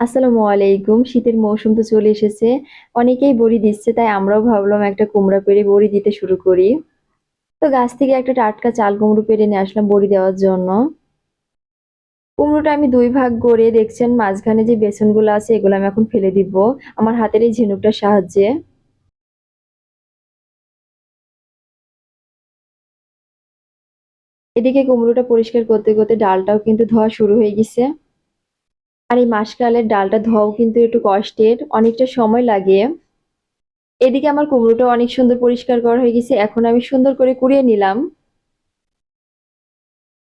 আসসালামু আলাইকুম। শীতের মৌসুম তো চলে এসেছে। অনেকেই বড়ি দিচ্ছে, তাই আমরাও ভাবলাম একটা কুমড়া পেড়ে বড়ি দিতে শুরু করি। তো গাছ থেকে একটা টাটকা চাল কুমড়ো পেড়ে নিয়ে আসলাম বড়ি দেওয়ার জন্য। কুমড়োটা আমি 2 ভাগ করে দেখছেন মাঝখানে যে বেসনগুলো আছে এগুলো আমি এখন ফেলে দিব আমার হাতের এই ঝিনুকটার সাহায্যে। এদিকে কুমড়োটা পরিষ্কার করতে করতে ডালটাও কিন্তু ধোয়া শুরু হয়ে গেছে। আর এই মাসকালের ডালটা ধোয়াও কিন্তু একটু কষ্টের, অনেকটা সময় লাগে। এদিকে আমার কুমড়োটা অনেক সুন্দর পরিষ্কার করা হয়ে গেছে, এখন আমি সুন্দর করে কুড়িয়ে নিলাম।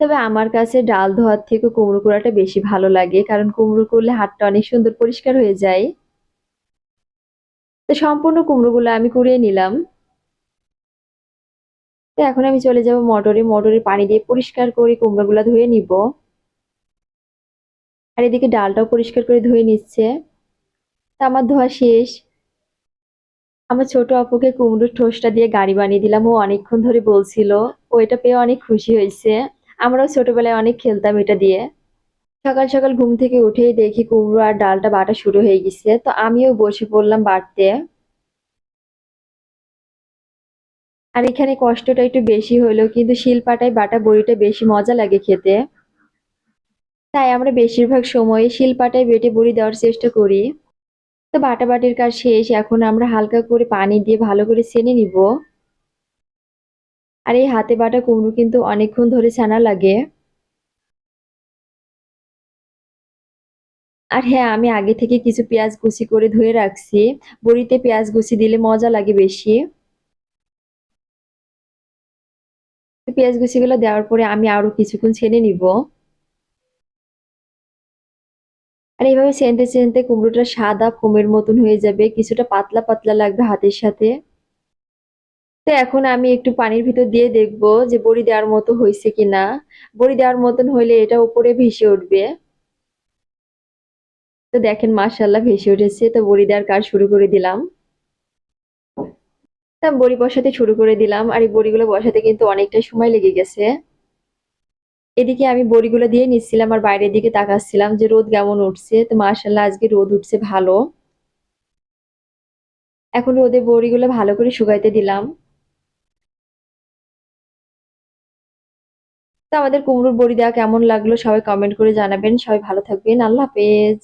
তবে আমার কাছে ডাল ধোয়ার থেকে কুমড়ো কুড়াটা বেশি ভালো লাগে, কারণ কুমড়ো করলে হাতটা অনেক সুন্দর পরিষ্কার হয়ে যায়। তো সম্পূর্ণ কুমড়োগুলো আমি কুড়িয়ে নিলাম। তো এখন আমি চলে যাব মটরে পানি দিয়ে পরিষ্কার করে কুমড়োগুলো ধুয়ে নিব। আর এদিকে ডালটাও পরিষ্কার করে ধুয়ে নিচ্ছে। তা আমার ধোয়া শেষ। আমার ছোট আপুকে কুমড়োর ঠোসটা দিয়ে গাড়ি বানিয়ে দিলাম, ও অনেকক্ষণ ধরে বলছিল। ও এটা পেয়ে অনেক খুশি হয়েছে। আমরাও ছোটবেলায় অনেক খেলতাম এটা দিয়ে। সকাল সকাল ঘুম থেকে উঠেই দেখি কুমড়ো আর ডালটা বাটা শুরু হয়ে গেছে, তো আমিও বসে পড়লাম বাটতে। আর এখানে কষ্টটা একটু বেশি হলেও কিন্তু শিলপাটায় বাটা বড়িটা বেশি মজা লাগে খেতে। তাই আমরা বেশিরভাগ সময় শিলপাটায় বেটে বড়ি দেওয়ার চেষ্টা করি। তো বাটাবাটির কাজ শেষ, এখন আমরা হালকা করে পানি দিয়ে ভালো করে ছেনে নিব। আর এই হাতে বাটা কুমড়ো কিন্তু অনেকক্ষণ ধরে ছানা লাগে। আর হ্যাঁ, আমি আগে থেকে কিছু পেঁয়াজ কুচি করে ধুয়ে রাখছি। বড়িতে পেঁয়াজ কুচি দিলে মজা লাগে বেশি। তো পেঁয়াজ কুচিগুলো দেওয়ার পরে আমি আরো কিছুক্ষণ ছেনে নিব। আর এইভাবে ছেনতে ছেনতে কুমড়োটা সাদা ফোমের মতন হয়ে যাবে, কিছুটা পাতলা পাতলা লাগবে হাতের সাথে। তো এখন আমি একটু পানির ভিতর দিয়ে দেখবো যে বড়ি দেওয়ার মতো হয়েছে কিনা। বড়ি দেওয়ার মতন হইলে এটা উপরে ভেসে উঠবে। তো দেখেন মাশাআল্লাহ ভেসে উঠেছে, তো বড়ি দেওয়ার কাজ শুরু করে দিলাম। তা বড়ি বসাতে শুরু করে দিলাম, আর এই বড়িগুলো বসাতে কিন্তু অনেকটা সময় লেগে গেছে। এদিকে আমি বড়িগুলো দিয়ে নিচ্ছিলাম আর বাইরের দিকে তাকাচ্ছিলাম যে রোদ কেমন উঠছে, তো মাশাআল্লাহ আজকে রোদ উঠছে ভালো। এখন রোদে বড়িগুলো ভালো করে শুকাইতে দিলাম। তো আমাদের কুমড়োর বড়ি দেওয়া কেমন লাগলো সবাই কমেন্ট করে জানাবেন। সবাই ভালো থাকবেন, আল্লাহ হাফেজ।